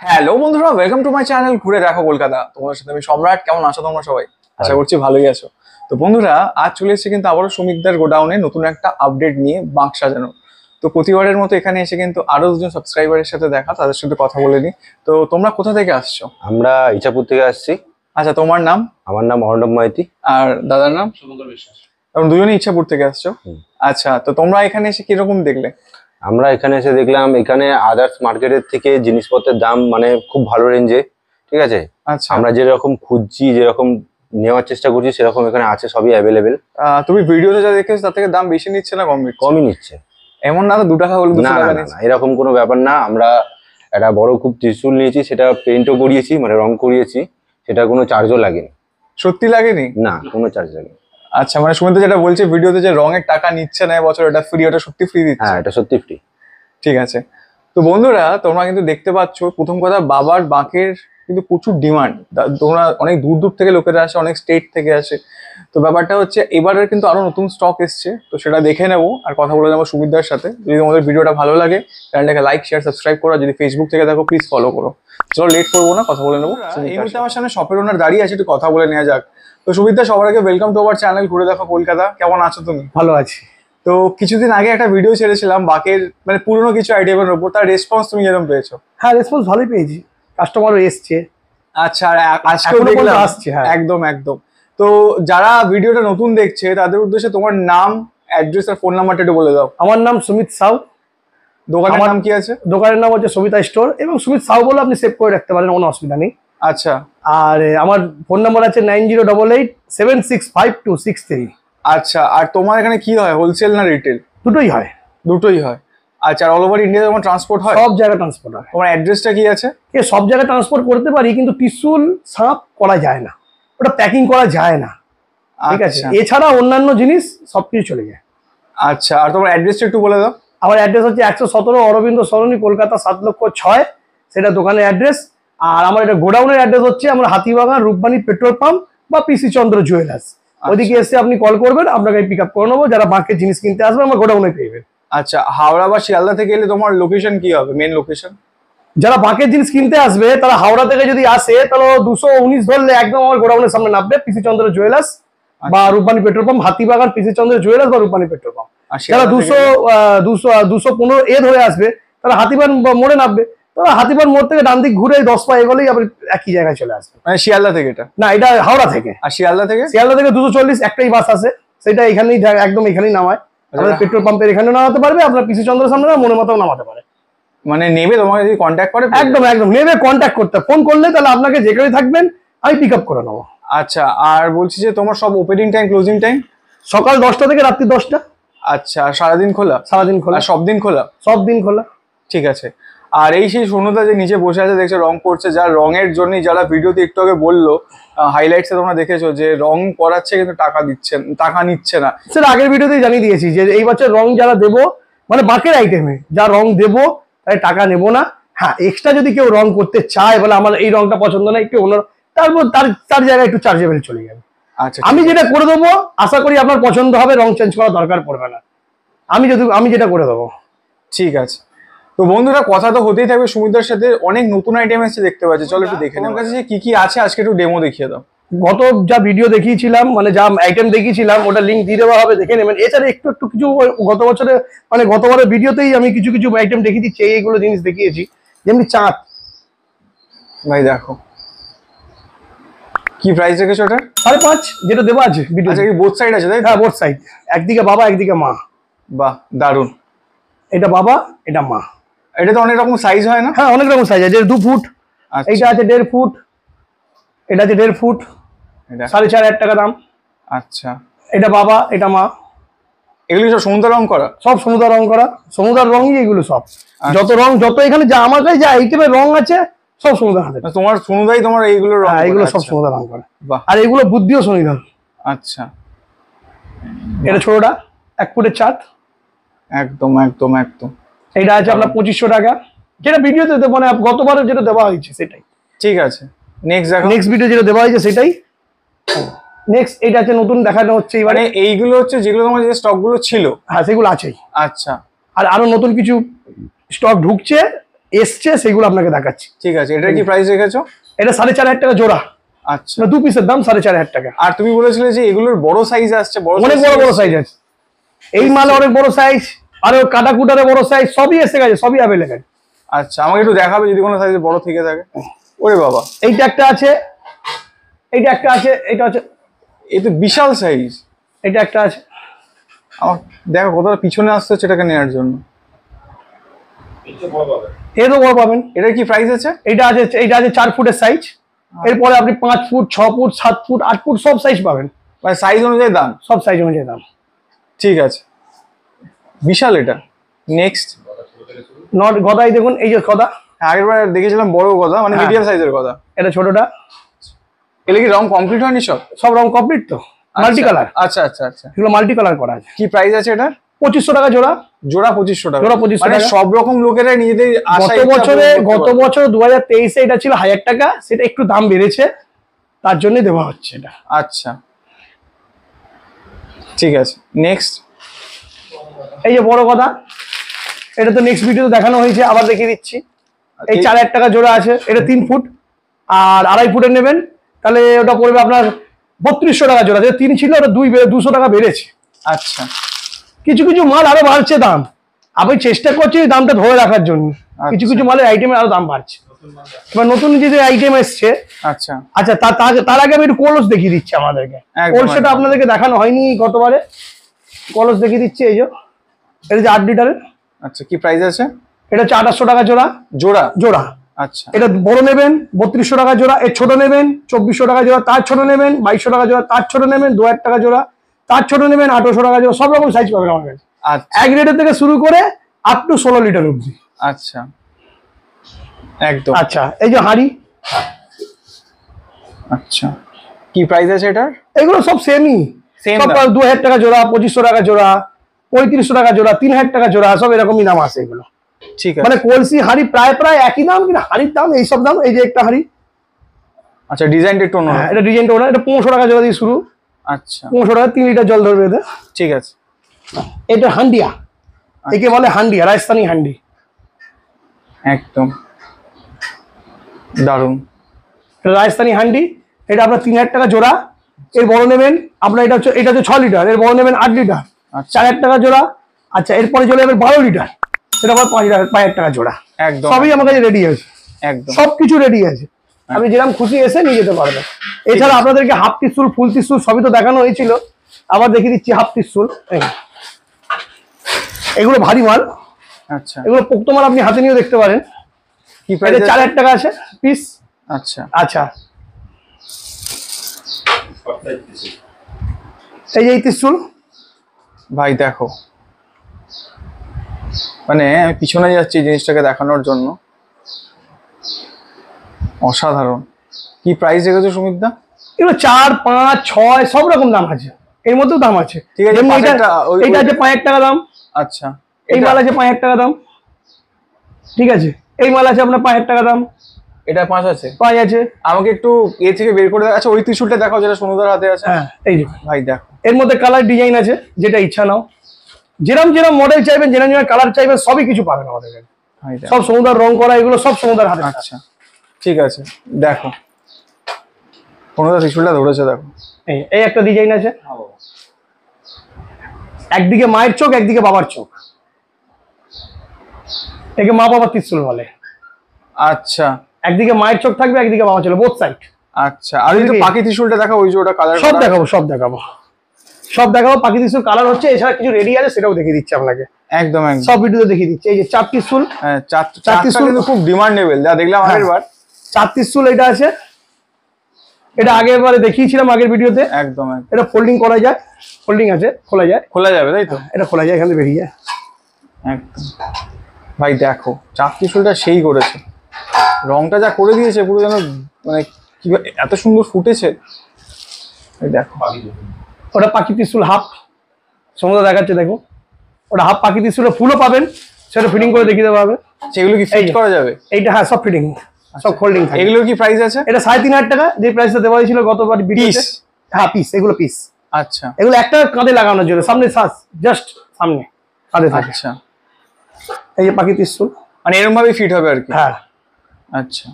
Hello বন্ধুরা, welcome to my channel ঘুরে দেখো কলকাতা। তোমাদের সাথে আমি সম্রাট। কেমন আছো তোমরা সবাই? আশা করছি ভালোই আছো। তো বন্ধুরা, আজ চলে এসেছে কিন্তু আবারও সুমিতদার গোডাউনে নতুন একটা আপডেট নিয়ে, বাঁক সাজানো। তো প্রতিবারের মতো এখানে এসে কিন্তু আরো দুজন সাবস্ক্রাইবারের সাথে দেখা, তাদের সাথে কথা বলে নি। তো তোমরা কোথা থেকে আসছো? আমরা ইছাপুর থেকে আসছি। আচ্ছা, তোমার নাম? আমার নাম অর্ণব মাইতি। আর দাদার নাম? সুমঙ্গল বিশ্বাস। তোমরা দুজনেই ইচ্ছাপুর থেকে আসছো? আচ্ছা, তো তোমরা এখানে এসে কিরকম দেখলে? আমরা এখানে এসে দেখলাম এখানে আদার্স মার্কেটের থেকে জিনিসপত্রের দাম মানে খুব ভালো রেঞ্জে, ঠিক আছে। আচ্ছা, আমরা যেরকম খুঁজছি, যেরকম নেওয়ার চেষ্টা করছি, সেরকম এখানে আছে, সবই অ্যাভেলেবেল। তুমি ভিডিওতে যা দেখেছো তার থেকে দাম বেশি নিচ্ছে না কম নিচ্ছে? কমই নিচ্ছে। এমন না তো 2 টাকা হলে 200 না টাকা না নিচ্ছে? না, এরকম কোনো ব্যাপার না। আমরা একটা বড় খুব ত্রিশূল নিয়েছি, সেটা পেন্টও করিয়েছি, মানে রং করিয়েছি, সেটা কোনো চার্জও লাগেনি। সত্যি লাগেনি? না, কোনো চার্জ লাগেনি। আচ্ছা, মানে সুমিত যেটা বলছে ভিডিওতে যে রঙের টাকা নিচ্ছে না বছর, এটা ফ্রি, ওটা সত্যি ফ্রি দিচ্ছে? হ্যাঁ, এটা সত্যি ফ্রি। ঠিক আছে। তো বন্ধুরা, তোমরা কিন্তু দেখতে পাচ্ছ, প্রথম কথা বাবার বাঁকের কিন্তু প্রচুর ডিমান্ড। তোমরা অনেক দূর দূর থেকে লোকেরা আসে, অনেক স্টেট থেকে আসে। তো ব্যাপারটা হচ্ছে এবারের কিন্তু আরো নতুন স্টক এসছে, তো সেটা দেখে নেবো আর কথা বলে নেবো সুমিতদার সাথে। যদি তোমাদের ভিডিওটা ভালো লাগে, চ্যানেলটাকে লাইক, শেয়ার, সাবস্ক্রাইব করো। যদি ফেসবুক থেকে দেখো, প্লিজ ফলো করো। চলো লেট করবো না, কথা বলে নেবো। এই মুহূর্তে আমার সামনে শপের ওনার দাঁড়িয়ে আছে, একটু কথা বলে নেওয়া যাক। তো সুমিতদা, সবার আগে ওয়েলকাম টু আওয়ার চ্যানেল ঘুরে দেখো কলকাতা। কেমন আছো তুমি? ভালো আছি। তো কিছুদিন আগে একটা ভিডিও ছেড়েছিলাম বাকের, মানে পুরনো কিছু আইটেমের উপর, তার রেসপন্স তুমি যেরকম পেয়েছো? হ্যাঁ, রেসপন্স ভালোই পেয়েছি, কাস্টমারও এসছে। আচ্ছা, আর আজকেও এখনো পর্যন্ত দেখলাম আসছে, হ্যাঁ। একদম একদম। তো যারা ভিডিওটা নতুন দেখছে তাদের উদ্দেশ্যে তোমার নাম, অ্যাড্রেস আর ফোন নাম্বারটা একটু বলে দাও। আমার নাম সুমিত সাউ। দোকানের নাম কি আছে? দোকানের নাম হচ্ছে সবিতা স্টোর, এবং সুমিত সাউ বলে আপনি সেভ করে রাখতে পারেন, কোনো অসুবিধা নেই। আচ্ছা আর আমার ফোন নাম্বার আছে 9088765263। আচ্ছা, আর তোমার এখানে কি হয়, হোলসেল না রিটেল? দুটোই হয়। দুটোই হয়। আচ্ছা, আর অল ওভার ইন্ডিয়া তোমার ট্রান্সপোর্ট হয়? সব জায়গায় ট্রান্সপোর্ট হয়। তোমার অ্যাড্রেসটা কি আছে? সব জায়গায় ট্রান্সপোর্ট করতে পারি, কিন্তু ত্রিশূল সাপ করা যায় না, ওটা প্যাকিং করা যায় না, ঠিক আছে। আচ্ছা এছাড়া অন্যান্য জিনিস সবকিছু চলে যায়। আচ্ছা, আর তোমার অ্যাড্রেসটা একটু বলে দাও। আমার অ্যাড্রেস হচ্ছে 117 অরবিন্দ সরণি, কলকাতা 7,06,000, সেটা দোকানের অ্যাড্রেস। আর আমার এটা গোডাউনের অ্যাড্রেস হচ্ছে আমার হাতিবাগান রূপবাণী পেট্রোল পাম্প বা পিসি চন্দ্র জুয়েলার্স। ওইদিকে এসে আপনি কল করবেন, আপনাকে পিক আপ করে নেবো। যারা বাঁকের জিনিস কিনতে আসবে আমার গোডাউনে পেয়ে। আচ্ছা, হাওড়া বা শিয়ালদা থেকে এলে তোমার লোকেশন কি হবে, মেন লোকেশন? যারা বাঁকের জিনিস কিনতে আসবে তারা হাওড়া থেকে যদি আসে, তাহলে 219 ধরলে একদম আমার গোডাউনের সামনে নামবে, পিসি চন্দ্র জুয়েলার্স বা রূপবাণী পেট্রোল পাম্প, হাতিবাগান পিসি চন্দ্র জুয়েলার্স বা রূপবাণী পেট্রোল পাম্প। আর যারা শিয়ালদা 215 এ ধরে আসবে, তারা হাতিবান মোড়ে নামবে। তারা হাতিবান মোড় থেকে ডান দিক ঘুরে 10 পা এগোলেই আপনি একই জায়গায় চলে আসবে। মানে শিয়ালদা থেকে এটা? না, এটা হাওড়া থেকে। আর শিয়ালদা থেকে? শিয়ালদা থেকে 240 একটাই বাস আছে, সেটা এখানেই একদম এখানেই নামায়। আমাদের পেট্রোল পাম্পের এখানে নামাতে পারবে, আপনার পিসি চন্দ্রের সামনে মনে মতো নামাতে পারে। মানে নেবে তোমাকে যদি কন্ট্যাক্ট করে? একদম একদম নেবে, কন্ট্যাক্ট করতে ফোন করলে তাহলে আপনাকে যেখানে থাকবেন আমি পিক আপ করে নেবো। আচ্ছা, আর বলছি যে তোমার সব ওপেনিং টাইম, ক্লোজিং টাইম? সকাল 10টা থেকে রাত্রি 10টা। আচ্ছা, সারাদিন খোলা? সারাদিন খোলা। আর সব দিন খোলা? সব দিন খোলা। ঠিক আছে। আর এই সেই সোনুদা যে নিচে বসে আছে, দেখছো রং করছে, যার রঙের জন্যই, যারা ভিডিওতে একটু আগে বললো হাইলাইটসে তোমরা দেখেছো যে রং করাচ্ছে কিন্তু টাকা নিচ্ছে না। সেটা আগের ভিডিওতেই জানিয়ে দিয়েছি যে এই বছর রং যারা দেবো, মানে বাঁকের আইটেমে যা রং দেবো তাই টাকা নেবো না। হ্যাঁ, এক্সট্রা যদি কেউ রং করতে চায়, বলে আমার এই রংটা পছন্দ না, একটু অন্য, তারপর তার জায়গায় একটু চার্জেবল চলে যাবে। আচ্ছা, আমি যেটা করে দেবো আশা করি আপনার পছন্দ হবে, রং চেঞ্জ করার দরকার পড়বে না। আমি যেটা করে দেবো। ঠিক আছে। তো বন্ধুরা, কথা তো হতেই থাকবে সুমিতার সাথে। অনেক নতুন আইটেম এসে দেখতে পাচ্ছি, চলো একটু দেখে নেওয়া। কাছে কি কি আছে আজকে একটু ডেমো দেখিয়ে দাও। গত যা ভিডিও দেখিয়েছিলাম, মানে যা আইটেম দেখিয়েছিলাম, ওটা লিঙ্ক দিয়ে দেওয়া হবে, দেখে নেবেন। এছাড়া একটু একটু কিছু গত বছরে, মানে গতবারের ভিডিওতেই আমি কিছু কিছু আইটেম দেখিয়ে দিচ্ছি, এইগুলো জিনিস দেখিয়েছি। যেমনি চাঁদ ভাই দেখো কি প্রাইস রেখেছো ওটা? 5.5, যেটা দেওয়া আছে ভিডিও। আচ্ছা, কি বোথ সাইড আছে তাই? হ্যাঁ, বোথ সাইড, একদিকে বাবা একদিকে মা। বাহ, দারুন। এটা বাবা, এটা মা। এটা তো অনেক রকম সাইজ হয় না? হ্যাঁ, অনেক রকম সাইজ আছে। 2 ফুট, আচ্ছা, এইটা আছে 1.5 ফুট, এটা আছে 1.5 ফুট, এটা 4,500 টাকা দাম। আচ্ছা, এটা বাবা, এটা মা। এগুলি সব সমুদ্র রং করা? সব সমুদ্র রং করা, সমুদ্র রঙই এগুলো সব। যত রং, যত এখানে যা আমার কাছে যা আইটেমের রং আছে সব সমুদ্র হাতে। তোমার সোনুদাই তোমার এইগুলো রং? হ্যাঁ, এগুলো করে? সব আচ্ছা, সমুদ্র রং করে। বাহ। আর এগুলো বুদ্ধিও শনিধর। আচ্ছা, এটা ছোটটা 1 ফুটের চাঁদ। একদম একদম একদম। এটা আছে আপনার 2500 টাকা, যেটা ভিডিওতে মানে গতবারে যেটা দেওয়া হয়েছে সেটাই। ঠিক আছে, নেক্সট দেখো। নেক্সট ভিডিও যেটা দেওয়া হয়েছে সেটাই। নেক্সট এটা আছে নতুন দেখানো হচ্ছে এবারে। মানে এইগুলো হচ্ছে যেগুলো তোমার যে স্টক গুলো ছিল? হ্যাঁ, সেগুলো আছেই। আচ্ছা, আর আরো নতুন কিছু স্টক ঢুকছে, এসছে সেগুলো আপনাকে দেখাচ্ছি। ঠিক আছে, এটার কি প্রাইস রেখেছো? এটা 4,500 টাকা জোড়া, আচ্ছা। দু পিসের দাম 4,500 টাকা। আর তুমি বলেছিলে যে এগুলোর বড় সাইজ আসছে, অনেক বড় বড় সাইজ আছে, এই মালে অনেক বড় সাইজ, আর কাটা কুটারে বড় সাইজ সবই এসে গেছে, সবই অ্যাভেলেবেল। আচ্ছা, আমাকে একটু দেখাবে যদি কোনো সাইজে বড় থেকে থাকে। ওরে বাবা, এইটা একটা আছে, এইটা একটা আছে, এটা আছে, এই তো বিশাল সাইজ। এটা একটা আছে। আমার দেখো কতটা পিছনে আসতে হচ্ছে এটাকে নেওয়ার জন্য। এরও বড় পাবেন। এটার কি প্রাইস আছে? এটা আছে, এইটা আছে 4 ফুটের সাইজ। এরপরে আপনি 5 ফুট, 6 ফুট, 7 ফুট, 8 ফুট সব সাইজ পাবেন, মানে সাইজ অনুযায়ী দাম? সব সাইজ অনুযায়ী দাম। ঠিক আছে, বিশাল এটা। নেক্সট নট গদাই দেখুন, এই যে গদা, আগের বার দেখেছিলাম বড় কথা, মানে হ্যাঁ। মিডিয়াম সাইজের কথা। এটা ছোটটা। এগুলো কি রং কমপ্লিট হয়নি সব? সব রং কমপ্লিট তো, মাল্টি কালার। আচ্ছা আচ্ছা আচ্ছা। এগুলো মাল্টি কালার করা আছে। কি প্রাইস আছে এটা? 2500 টাকা জোড়া। জোড়া 2500 টাকা? জোড়া 2500 মানে টাকা। সব রকম লোকেরা নিজেদের আশা গত বছর 2023 এটা ছিল 1000 টাকা, সেটা একটু দাম বেড়েছে, তার জন্য দেওয়া হচ্ছে এটা। আচ্ছা ঠিক আছে, নেক্সট। এই যে বড় কথা, এটা তো নেক্সট ভিডিওতে দেখানো হয়েছে, আবার দেখিয়ে দিচ্ছি। এই 4000 টাকা জোড়া আছে, এটা 3 ফুট আর 2.5 ফুটের নেবেন তাহলে ওটা পড়বে আপনার 3200 টাকা জোড়া। যেটা 3 ছিল ওটা 200 টাকা বেড়েছে। আচ্ছা, কিছু কিছু মাল আরো বাড়ছে দাম, আমি চেষ্টা করছি দামটা ধরে রাখার জন্য। কিছু কিছু মালের আইটেমের আরো দাম বাড়ছে। এবার নতুন যে আইটেম এসছে, আচ্ছা আচ্ছা তার আগে আমি একটু কলস দেখিয়ে দিচ্ছি আপনাদেরকে। একদম, কলসটা একদম। আপনাদেরকে দেখানো হয়নি গতবারে, কলস দেখিয়ে দিচ্ছি। এই যে এটা যে 8 লিটারের, আচ্ছা, কি প্রাইস আছে? এটা হচ্ছে 2800 টাকা জোড়া। জোড়া? জোড়া। আচ্ছা, এটা বড় নেবেন 3200 টাকা জোড়া, এর ছোট নেবেন 2400 টাকা জোড়া, তার ছোট নেবেন 2200 টাকা জোড়া, তার ছোট নেবেন 2000 টাকা জোড়া, তার ছোট নেবেন 1800 টাকা জোড়া। সব রকম সাইজ পাবেন আমার কাছে, আচ্ছা 1 লিটার থেকে শুরু করে আপ টু 16 লিটার অবধি। আচ্ছা একদম। আচ্ছা, এই যে হাঁড়ি, আচ্ছা, কি প্রাইস আছে এটার? এগুলো সব সেমই, Same সব দাম? 2000 টাকা জোড়া, 2500 টাকা জোড়া, 3500 টাকা জোড়া, 3000 টাকা জোড়া, সব এরকমই দাম আছে এগুলো। ঠিক আছে, মানে কলসি হাঁড়ি প্রায় প্রায় একই দাম, কিন্তু হাঁড়ির দাম এইসব দাম। এই যে একটা হাঁড়ি, আচ্ছা ডিজাইনটা একটু অন্য। এটা ডিজাইনটা ওটা, এটা 500 টাকা জোড়া দিয়ে শুরু। আচ্ছা 500 টাকা 3 লিটার জল ধরবে এতে। ঠিক আছে, এটা হান্ডিয়া, একে বলে হান্ডিয়া, রাজস্থানী হান্ডি। একদম দারুণ। এটা রাজস্থানী হান্ডি, এটা আপনার 3000 টাকা জোড়া। এর বড় নেবেন আপনার, এটা হচ্ছে 6 লিটার, এর বড় নেবেন 8 লিটার, আচ্ছা 4000 টাকা জোড়া। আচ্ছা, এরপরে চলে যাবে 12 লিটার, সেটা আবার 5000 টাকা জোড়া। একদম সবই আমার কাছে রেডি আছে, একদম। সবকিছু রেডি আছে, আপনি যেরকম খুশি এসে নিয়ে যেতে পারবেন। এছাড়া আপনাদেরকে হাফ ত্রিশুল, ফুল ত্রিশুল সবই তো দেখানো হয়েছিল, আবার দেখিয়ে দিচ্ছি হাফ ত্রিশুল। এগুলো ভারী মাল, আচ্ছা, এগুলো পোক্ত মাল, আপনি হাতে নিয়েও দেখতে পারেন। কি প্রাইস এটা 4000 টাকা আছে পিস। আচ্ছা, আচ্ছা, এই যে এই ত্রিশুল, ভাই দেখো, মানে আমি পিছনে যাচ্ছি এই জিনিসটাকে দেখানোর জন্য। অসাধারণ। কি প্রাইস রেখেছো সুমিতদা? এগুলো 4, 5, 6 সব রকম দাম আছে, এর মধ্যেও দাম আছে। ঠিক আছে, যেমন পাঁচেরটা এটা আছে 5000 টাকা দাম, আচ্ছা, এই মাল আছে 5000 টাকা দাম। ঠিক আছে, এই মাল আছে আপনার 5000 টাকা দাম, এটা 5 আছে। 5 আছে। আমাকে একটু এ থেকে বের করে আচ্ছা ওই ত্রিশুলটা দেখাও যেটা সোনুদার হাতে আছে। হ্যাঁ, এই যে ভাই দেখো, এর মধ্যে কালার ডিজাইন আছে, যেটা ইচ্ছা নাও, যেরকম যেরকম মডেল চাইবেন, যেরকম যেরকম কালার চাইবেন, সবই কিছু পাবেন আমাদের কাছে। ভাই দেখো। সব সমুদার রং করা, এগুলো সব সমুদার হাতে। আচ্ছা ঠিক আছে, দেখো সোনুদা ত্রিশুলটা ধরেছে দেখো। এই একটা ডিজাইন আছে, একদিকে মায়ের চোখ, একদিকে বাবার চোখ, একে মা বাবার ত্রিশুল বলে। আচ্ছা একদিকে মায়ের চোখ থাকবে, একদিকে বাবা চলে, বোথ সাইড। আচ্ছা, আর এই তো পাখি ত্রিশুলটা দেখাও, ওই যে ওটা কালার। সব দেখাবো, সব দেখাবো, সব দেখাবো। পাখি ত্রিশুল কালার হচ্ছে, এছাড়া কিছু রেডি আছে, সেটাও দেখিয়ে দিচ্ছি আপনাকে। একদম একদম, সব ভিডিওতে দেখিয়ে দিচ্ছি। এই যে 4 ত্রিশুল, হ্যাঁ, 4 চার ত্রিশুল কিন্তু খুব ডিমান্ডেবল, যা দেখলাম আগের বার। 4 ত্রিশুল এটা আছে, এটা আগের বারে দেখিয়েছিলাম আগের ভিডিওতে। একদম একদম, এটা ফোল্ডিং করা যায়, ফোল্ডিং আছে, খোলা যায়, খোলা যাবে তাই তো? এটা খোলা যায়, এখান থেকে বেরিয়ে যায়। একদম। ভাই দেখো, চাপ ত্রিশুলটা সেই করেছে, রংটা যা করে দিয়েছে পুরো যেন, মানে কি এত সুন্দর ফুটেছে। এই দেখো, ওটা পাখি ত্রিশুল হাফ, সমুদ্র দেখাচ্ছে দেখো, ওটা হাফ পাখি ত্রিশুলের ফুলও পাবেন, সেটা ফিটিং করে দেখিয়ে দেওয়া হবে। সেগুলো কি ফিট করা যাবে? এইটা হ্যাঁ, সব ফিটিং, সব ফোল্ডিং থাকে। এগুলোর কি প্রাইস আছে? এটা 3500 টাকা, যে প্রাইসটা দেওয়া হয়েছিল গতবার ভিডিওতে। হ্যাঁ, পিস, এগুলো পিস। আচ্র এগুলো একটা কাঁধে লাগানোর জন্য, সামনে জাস্ট সামনে কাঁধে থাকে। আচ্ছা, এই যে পাখি ত্রিশুল, মানে এরকম ভাবে ফিট হবে আর কি। হ্যাঁ। আচ্ছা,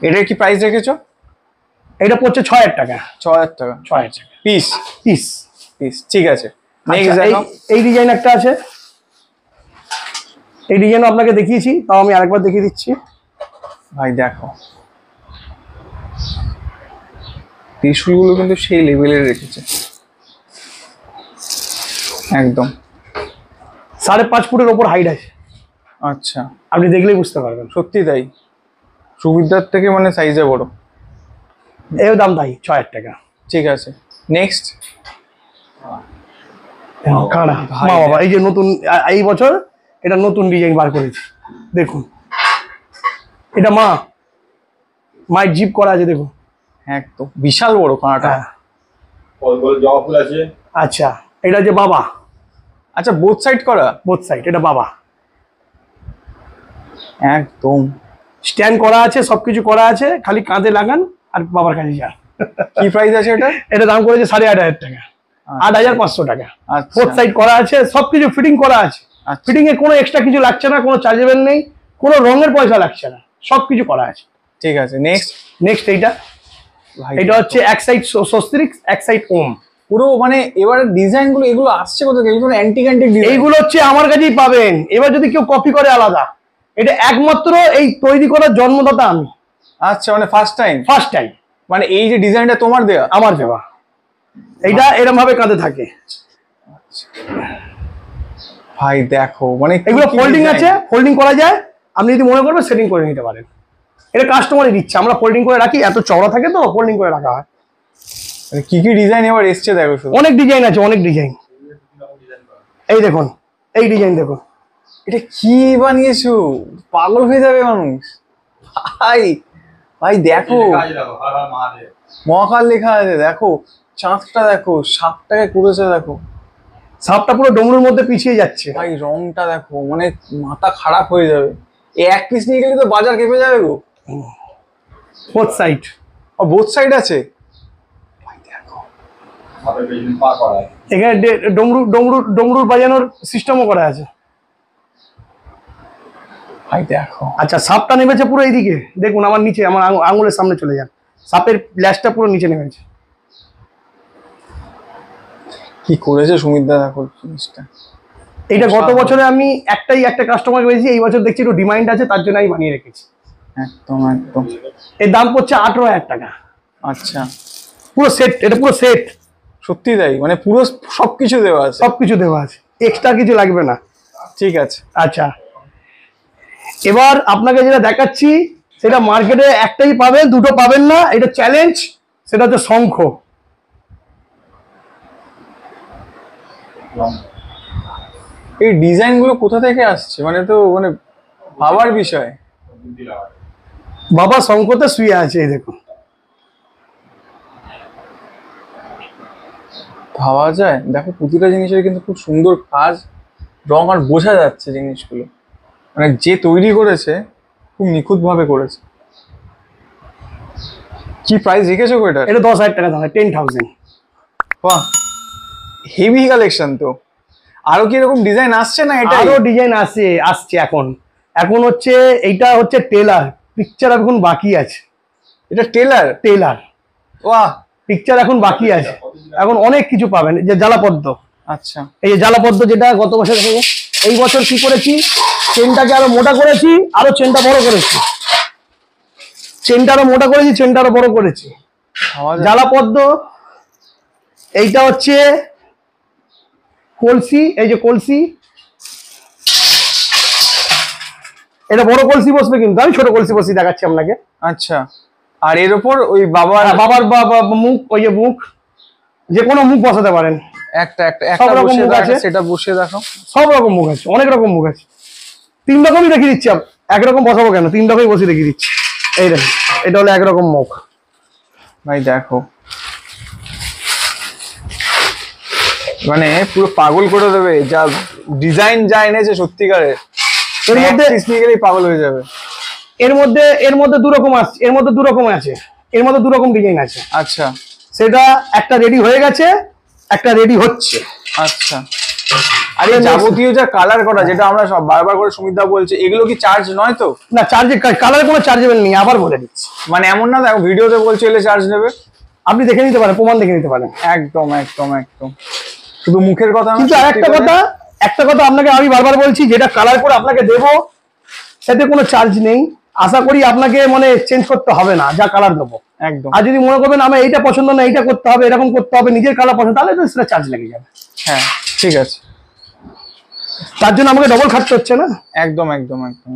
এটার কি প্রাইস রেখেছো? এটা পড়ছে 6000 টাকা। 6000 টাকা 6000 টাকা পিস। পিস। পিস, ঠিক আছে। নেক্সট আচ্ছা, দেখো। এই ডিজাইন একটা আছে, এই ডিজাইন আপনাকে দেখিয়েছি, তাও আমি আরেকবার দেখিয়ে দিচ্ছি। ভাই দেখো, ত্রিশূলগুলো কিন্তু সেই লেভেলের রেখেছে একদম। 5.5 ফুটের ওপর হাইট আছে, আচ্ছা, আপনি দেখলেই বুঝতে পারবেন। সত্যি তাই, সুবিধার থেকে মানে সাইজে বড়। এর দাম তাই 6000 টাকা। ঠিক আছে, নেক্সট। কানা ভাই মা বাবা, এই যে নতুন এই বছর এটা নতুন ডিজাইন বার করেছি, দেখুন এটা মায়ের জিপ করা আছে, দেখুন একদম বিশাল বড় কানাটা। হ্যাঁ। আচ্ছা, এটা যে বাবা, আচ্ছা বোথ সাইড করা? বোথ সাইড, এটা বাবা, একদম স্ট্যান্ড করা আছে, সবকিছু করা আছে, খালি কাঁধে লাগান আর বাবার কাছে যান। কি প্রাইস আছে এটা? এটা দাম করেছে 8500 টাকা, 8500 টাকা। আচ্ছা বোথ সাইড করা আছে, সবকিছু ফিটিং করা আছে। আচ্ছা। ফিটিং এ কোনো এক্সট্রা কিছু লাগছে না, কোনো চার্জেবল নেই, কোনো রঙের পয়সা লাগছে না, সবকিছু করা আছে। ঠিক আছে, নেক্সট। নেক্সট ভাই এটা হচ্ছে এক সাইড স্বস্তিক, এক সাইড ওম। পুরো মানে এবারে ডিজাইন গুলো এগুলো আসছে কোথা থেকে? এগুলো অ্যান্টিক ডিজাইন। এইগুলো হচ্ছে আমার কাছেই পাবেন, এবার যদি কেউ কপি করে আলাদা। এটা একমাত্র এই তৈরি করার জন্মদাতা আমি। আচ্ছা, মানে ফার্স্ট টাইম? First time. মানে এই যে ডিজাইনটা তোমার দেয়া? আমার দেওয়া। এইটা এরকম ভাবে কাঁধে থাকে। ভাই দেখো, মানে এগুলো ফোল্ডিং আছে, ফোল্ডিং করা যায়, আপনি যদি মনে করবেন সেটিং করে নিতে পারেন। এটা কাস্টমারই দিচ্ছে, আমরা ফোল্ডিং করে রাখি, এত চওড়া থাকে তো ফোল্ডিং করে রাখা হয়। কি কি ডিজাইন এবার এসছে দেখো শুধু। অনেক ডিজাইন আছে, অনেক ডিজাইন। এই দেখুন, এই ডিজাইন দেখুন। এটা কি বানিয়েছো? পাগল হয়ে যাবে মানুষ। ভাই ভাই দেখো, মহাকাল লেখা আছে, দেখো চাঁদটা দেখো, সাপটাকে করেছে দেখো। সাপটা পুরো ডমরুর মধ্যে পিছিয়ে যাচ্ছে। ভাই রংটা দেখো, মানে মাথা খারাপ হয়ে যাবে। এই এক পিস নিয়ে গেলে তো বাজার কেঁপে যাবে গো। Both side. ও বোথ সাইড আছে? ভাই দেখো, এখানে ডমরুর বাজানোর সিস্টেমও করা আছে। ভাই দেখো। আচ্ছা, সাপটা নেমেছে পুরো এইদিকে, দেখুন আমার নিচে, আমার আঙুলের সামনে চলে যান, সাপের ল্যাশটা পুরো নিচে নেমেছে। কি করেছে সুমিতদা দেখো জিনিসটা। এইটা গত বছরে আমি একটা কাস্টমার পেয়েছি, এই বছর দেখছি একটু ডিমান্ড আছে, তার জন্য আমি বানিয়ে রেখেছি। একদম একদম। এর দাম পড়ছে 18000 টাকা। আচ্ছা, পুরো সেট, এটা পুরো সেট। সত্যি তাই, মানে পুরো সবকিছু দেওয়া আছে? সবকিছু দেওয়া আছে, এক্সট্রা কিছু লাগবে না। ঠিক আছে। আচ্ছা, এবার আপনাকে যেটা দেখাচ্ছি সেটা মার্কেটে একটাই পাবেন, দুটো পাবেন না, এটা চ্যালেঞ্জ। সেটা হচ্ছে শঙ্খ। এই ডিজাইন গুলো কোথা থেকে আসছে, মানে তো মানে ভাবার বিষয়। বাবা শঙ্খতে শুয়ে আছে, এই দেখুন। ভাবা যায়, দেখো প্রতিটা জিনিসের কিন্তু খুব সুন্দর কাজ, রং, আর বোঝা যাচ্ছে জিনিসগুলো, মানে যে তৈরি করেছে খুব নিখুঁত ভাবে করেছে। কি প্রাইস রেখেছো গো এটা? এটা 10000 টাকা দাম, 10,000। বাহ, হেভি কালেকশন তো। আরো কি এরকম ডিজাইন আসছে না? এটা আরো ডিজাইন আসছে এখন হচ্ছে এইটা হচ্ছে টেলার, পিকচার এখন বাকি আছে। এটা টেলার? টেলার, বাহ, পিকচার এখন বাকি আছে, এখন অনেক কিছু পাবেন। এই যে জ্বালাপদ্ম, আচ্ছা। এই যে জ্বালাপদ্ম যেটা গত বছর থেকে, এই বছর কি করেছি, চেনটাকে আরো মোটা করেছি, আরো চেনটা বড় করেছি, চেনটা আরো মোটা করেছি, চেনটা আরো বড় করেছি। ভাবা যায়। জ্বালাপদ্ম, এইটা হচ্ছে কলসি, এই যে কলসি, এটা বড় কলসি বসবে, কিন্তু আমি ছোট কলসি বসি দেখাচ্ছি আপনাকে। আচ্ছা, আর এর উপর ওই বাবার মুখ, ওই যে মুখ, যে কোনো মুখ বসাতে পারেন। একটা সব রকম বসিয়ে মুখ দাও, আছে। সেটা বসিয়ে দেখো। সব রকম মুখ আছে, অনেক রকম মুখ আছে। 3 রকমই দেখিয়ে দিচ্ছি, একরকম বসাবো কেন, 3 রকমই বসে দেখিয়ে দিচ্ছি। এই দেখুন, এটা হলো একরকম মুখ। ভাই দেখো, মানে পুরো পাগল করে দেবে, যা ডিজাইন যা এনেছে সত্যিকারের। এর মধ্যে piece নিয়ে গেলেই পাগল হয়ে যাবে। এর মধ্যে 2 রকম আছে, এর মধ্যে 2 রকম আছে, এর মধ্যে 2 রকম ডিজাইন আছে। আচ্ছা সেটা একটা রেডি হয়ে গেছে, একটা রেডি হচ্ছে। আচ্ছা, আর এই যাবতীয় যা কালার করা, যেটা আমরা সব বারবার করে সুমিতদা বলছে, এগুলো কি চার্জ নয় তো? না, চার্জে কালারে কোনো চার্জেবল নেই, আবার বলে দিচ্ছি। মানে এমন না দেখো ভিডিওতে বলছে এলে চার্জ নেবে, আপনি দেখে নিতে পারেন, প্রমাণ দেখে নিতে পারেন। একদম একদম একদম, শুধু মুখের কথা না। কিন্তু একটা কথা আপনাকে আমি বারবার বলছি, যেটা কালার করে আপনাকে দেবো সেটা কোনো চার্জ নেই। আশা করি আপনাকে মানে চেঞ্জ করতে হবে না যা কালার দেবো। একদম। আর যদি মনে করবেন আমার এইটা পছন্দ না, এইটা করতে হবে, এরকম করতে হবে, নিজের কালার পছন্দ, তাহলে তো সেটা চার্জ লেগে যাবে। হ্যাঁ ঠিক আছে, তার জন্য আমাকে ডবল খাটতে হচ্ছে না। একদম একদম একদম।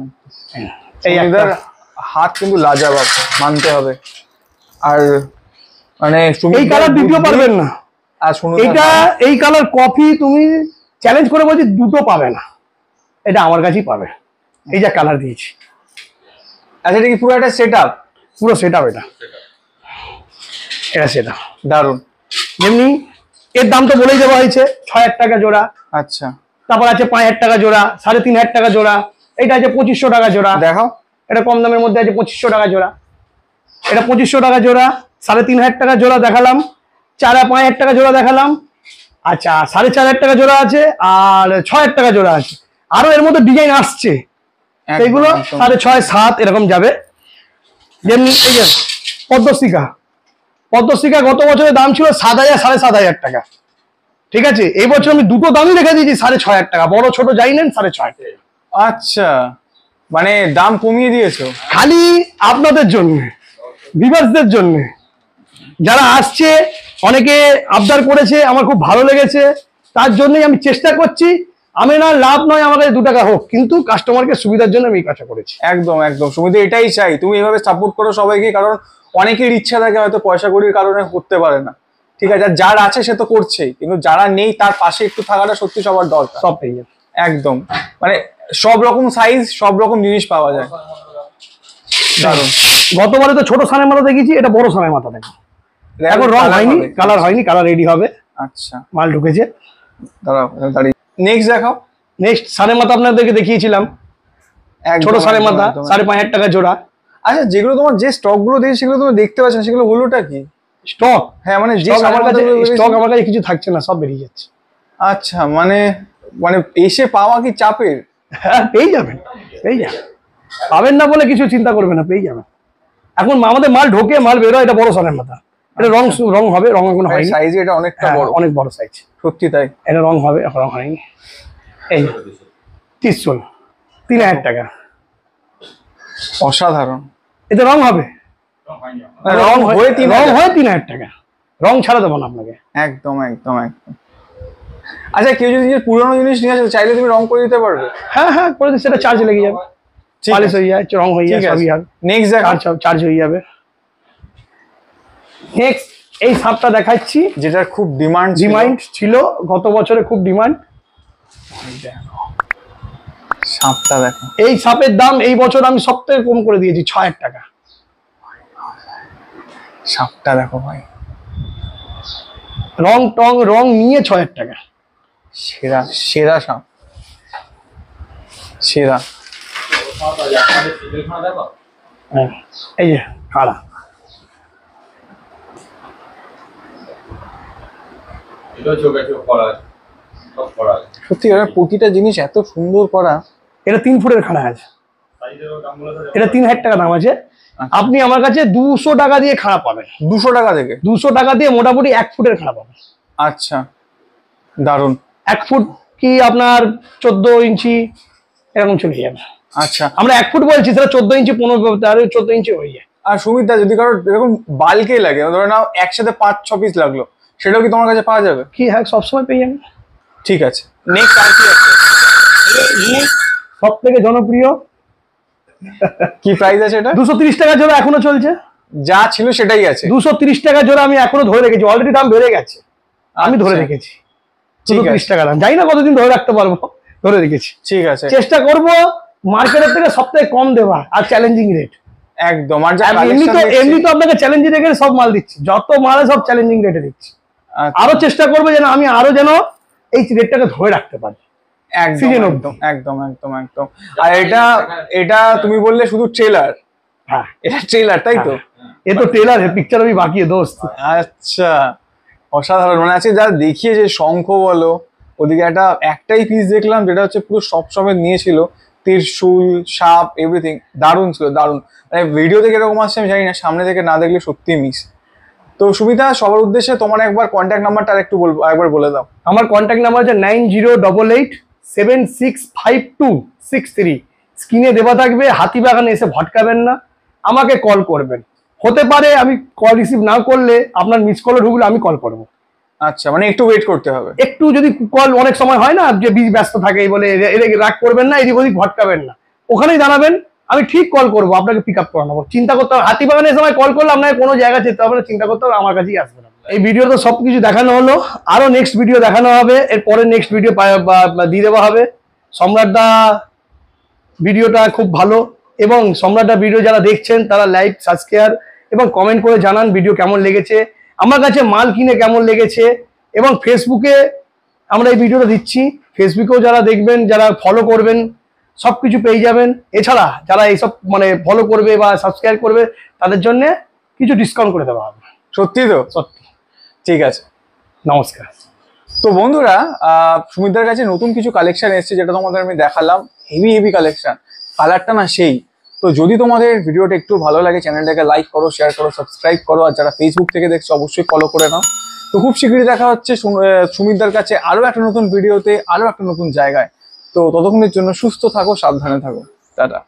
এই সুমিতদার হাত কিন্তু লাজবাব, মানতে হবে। আর মানে এই কালার দ্বিতীয় পারবেন না। আর শুনো, এই কালার কফি তুমি চ্যালেঞ্জ করে বলছি দুটো পাবে না, এটা আমার কাছেই পাবে। এই যা কালার দিয়েছি। আচ্ছা এটা কি পুরো একটা সেটআপ? পুরো সেটআপ এটা সেটআপ। দারুন। যেমনি এর দাম তো বলেই দেওয়া হয়েছে 6,000 টাকা জোড়া। আচ্ছা। তারপর আছে 5,000 টাকা জোড়া, 3,500 টাকা জোড়া, এটা আছে 2,500 টাকা জোড়া। দেখাও। এটা কম দামের মধ্যে আছে 2,500 টাকা জোড়া। এটা 2,500 টাকা জোড়া, 3,500 টাকা জোড়া দেখালাম, 4,500 টাকা জোড়া দেখালাম। আচ্ছা 4,500 টাকা জোড়া আছে, আর 6,000 টাকা জোড়া আছে। আরো এর মধ্যে ডিজাইন আসছে, সেইগুলো 6,500 7 এরকম যাবে। যেমনি এই যে পদ্মশিখা গত বছরের দাম ছিল 7,000 7,500 টাকা, ঠিক আছে? এই বছর আমি দুটো দামই রেখে দিয়েছি 6,500 টাকা, বড় ছোট যাই নেন 6,500 টাকা। আচ্ছা, মানে দাম কমিয়ে দিয়েছো খালি আপনাদের জন্য, ভিউয়ার্সদের জন্য। যারা আসছে, অনেকে আবদার করেছে, আমার খুব ভালো লেগেছে, তার জন্যই আমি চেষ্টা করছি। আমি না লাভ নয়, আমার কাছে 2 টাকা হোক, কিন্তু কাস্টমারকে সুবিধার জন্য আমি এই কাজটা করেছি। একদম একদম। সুমিত এটাই চাই, তুমি এভাবে সাপোর্ট করো সবাইকে, কারণ অনেকের ইচ্ছা থাকে হয়তো পয়সা কড়ির কারণে করতে পারে না, ঠিক আছে? আর যার আছে সে তো করছেই, কিন্তু যারা নেই তার পাশে একটু থাকাটা সত্যি সবার দরকার। সব পেয়ে যাবে একদম, মানে সব রকম সাইজ, সব রকম জিনিস পাওয়া যায়। দারুন। গতবারে তো ছোট সানের মাথা দেখেছি, এটা বড় সানের মাথা দেখো। এখন রং হয়নি, কালার হয়নি, কালার রেডি হবে। আচ্ছা, মাল ঢুকেছে। দাঁড়াও দাঁড়িয়ে নেক্সট দেখাও। নেক্সট সানের মাথা আপনাদেরকে দেখিয়েছিলাম, ছোট সানের মাথা 5,500 টাকা জোড়া। আচ্ছা, যেগুলো তোমার যে স্টক গুলো দিয়েছে সেগুলো তুমি দেখতে পাচ্ছ না, সেগুলো হলোটা কি? স্টক? হ্যাঁ, মানে যে আমার কাছে কিছু থাকছে না, সব বেরিয়ে যাচ্ছে। আচ্ছা, মানে মানে এসে পাওয়া কি চাপের? হ্যাঁ, পেয়ে যাবেন। পাবেন না বলে কিছু চিন্তা করবেন না, পেয়ে যাবেন। এখন আমাদের মাল ঢোকে, মাল বেরোয়, এটা বড় সানের মাথা। এটা রং হবে, রং এখন হয়নি। সাইজ এটা অনেকটা বড়, অনেক বড় সাইজ, সত্যি তাই। এটা রং হবে, এখন রং হয়নি। এই ত্রিশূল 3,000 টাকা, অসাধারণ। এতে রং হবে, রং হয়ে 3,000 টাকা, রং ছাড়া দেবো না আপনাকে। একদম একদম একদম। আচ্ছা, কেউ যদি পুরোনো জিনিস নিয়ে আসে, চাইলে তুমি রং করে দিতে পারবে? হ্যাঁ করে দিই, সেটা চার্জ লেগে যাবে, পালিশ হয়ে যায়, রং হয়ে যায়, সবই হবে। নেক্সট চার্জ হয়ে যাবে। নেক্সট এই সাপটা দেখাচ্ছি, যেটার খুব ডিমান্ড ছিল গত বছরে, খুব ডিমান্ড। সাপটা দেখো। এই সাপের দাম এই বছর আমি সবথেকে কম করে দিয়েছি, 6,000 টাকা। সাপটা দেখো ভাই, রং নিয়ে 6,000 টাকা। সেরা সেরা সাপ, সেরা। এই যে কাড়া, সত্যি প্রতিটা জিনিস এত সুন্দর করা। এটা 3 ফুটের খাড়া আছে, এটা 3,000 টাকা দাম আছে। আপনি আমার কাছে 200 টাকা দিয়ে খাড়া পাবেন। 200 টাকা থেকে? 200 টাকা দিয়ে মোটামুটি 1 ফুটের খাড়া পাবেন। আচ্ছা, দারুন। 1 ফুট কি আপনার 14 ইঞ্চি এরকম চলে যাবে। আচ্ছা, আমরা 1 ফুট বলছি, সেটা 14 ইঞ্চি 14 ইঞ্চি হয়ে যায়। আর সুমিত দা, যদি কারো এরকম বাল্কে লাগে, ধরে নাও একসাথে 5-6 পিস লাগলো, সেটাও কি তোমার কাছে পাওয়া যাবে? কি, হ্যাঁ, সবসময় পেয়ে যাবেন। ঠিক আছে। নেক্সট আর কি আছে? সব থেকে জনপ্রিয়, কি প্রাইস আছে এটা? 230 টাকা জোড়া এখনো চলছে। যা ছিল সেটাই আছে। 230 টাকা জোড়া আমি এখনো ধরে রেখেছি, অলরেডি দাম বেড়ে গেছে, আমি ধরে আচ্ছা, রেখেছি। ঠিক আছে। 230 টাকা দাম, জানি না কতদিন ধরে রাখতে পারবো, ধরে রেখেছি। ঠিক আছে, চেষ্টা করব মার্কেটের থেকে সবথেকে কম দেওয়া, আর চ্যালেঞ্জিং রেট একদম। আর যা এমনি তো আপনাকে চ্যালেঞ্জিং রেটে সব মাল দিচ্ছি, যত মাল সব চ্যালেঞ্জিং রেটে দিচ্ছি। আরো চেষ্টা করবো যেন আমি আরো যেন এই রেটটাকে ধরে রাখতে পারি। একদম একদম একদম একদম একদম। আর এটা তুমি বললে শুধু ট্রেলার? হ্যাঁ, এটা ট্রেলার, তাই তো? এ তো ট্রেলার, পিকচার আমি বাকি দোস্ত। আচ্ছা, অসাধারণ। মানে আছে যা দেখিয়েছে, শঙ্খ বলো, ওদিকে একটাই পিস দেখলাম যেটা হচ্ছে পুরো সব সমেত নিয়েছিল, ত্রিশূল, সাপ, এভরিথিং। দারুণ ছিল, দারুণ। মানে ভিডিও থেকে এরকম আসছে আমি জানি না, সামনে থেকে না দেখলে সত্যি মিস। তো সুবিধা, সবার উদ্দেশ্যে তোমার একবার কন্ট্যাক্ট নাম্বারটা একটু একবার বলে দাও। আমার কন্ট্যাক্ট নাম্বার হচ্ছে 9088765263। স্ক্রিনে দেওয়া থাকবে, হাতিবাগানে এসে ভটকাবেন না, আমাকে কল করবেন। হতে পারে আমি কল রিসিভ না করলে, আপনার মিস কলে ঢুকলে আমি কল করব। আচ্ছা, মানে একটু ওয়েট করতে হবে। একটু যদি কল, অনেক সময় হয় না যে ব্যস্ত থাকে, এই বলে রাগ করবেন না, এদিক ওদিক ভটকাবেন না, ওখানেই জানাবেন, আমি ঠিক কল করবো, আপনাকে পিক আপ করে নেবো। চিন্তা করতে হবে, হাতিবাগানের সময় কল করলে আপনাকে কোনো জায়গা যেতে হবে না, চিন্তা করতে হবে, আমার কাছেই আসবেন। এই ভিডিও তো সবকিছু দেখানো হলো, আরো নেক্সট ভিডিও দেখানো হবে, এরপরে নেক্সট ভিডিও দিয়ে দেওয়া হবে। সম্রাটদা ভিডিওটা খুব ভালো, এবং সম্রাটদা ভিডিও যারা দেখছেন তারা লাইক, সাবস্ক্রাইব এবং কমেন্ট করে জানান ভিডিও কেমন লেগেছে, আমার কাছে মাল কিনে কেমন লেগেছে। এবং ফেসবুকে আমরা এই ভিডিওটা দিচ্ছি, ফেসবুকেও যারা দেখবেন, যারা ফলো করবেন, সবকিছু পেয়ে যাবেন। এছাড়া যারা এইসব মানে ফলো করবে বা সাবস্ক্রাইব করবে, তাদের জন্য কিছু ডিসকাউন্ট করে দেওয়া হবে। সত্যি তো? সত্যি। ঠিক আছে, নমস্কার। তো বন্ধুরা, সুমিতদার কাছে নতুন কিছু কালেকশন এসেছে, যেটা তোমাদের আমি দেখালাম। হেভি হেভি কালেকশন, কালারটা না সেই। তো যদি তোমাদের ভিডিওটা একটু ভালো লাগে, চ্যানেলটাকে লাইক করো, শেয়ার করো, সাবস্ক্রাইব করো। আর যারা ফেসবুক থেকে দেখছো অবশ্যই ফলো করে নাও। তো খুব শীঘ্রই দেখা হচ্ছে সুমিতদার কাছে আরো একটা নতুন ভিডিওতে, আরো একটা নতুন জায়গায়। তো ততক্ষণের জন্য সুস্থ থাকো, সাবধানে থাকো, টাটা।